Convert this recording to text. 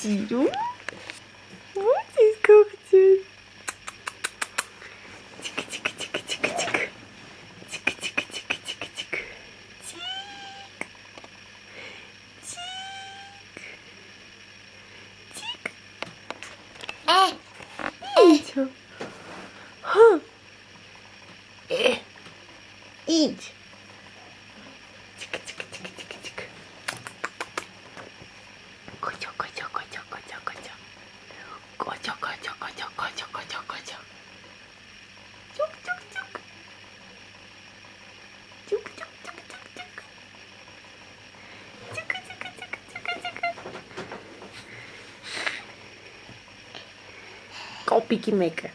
Сіру. Ось і скорчить. Тик-тик-тик-тик-тик. Тик-тик-тик-тик-тик. Тик. Тик. Тик. Нічого. Ха. Ідь. Тик-тик-тик-тик-тик. Котя, котя, котя, котя, котя. Котя, котя, котя, котя, котя, котя. Тюк-тюк-тюк. Тюк-тюк-тюк-тюк-тюк. Тюка-тюка-тюка-тюка-тюка. Копики мека.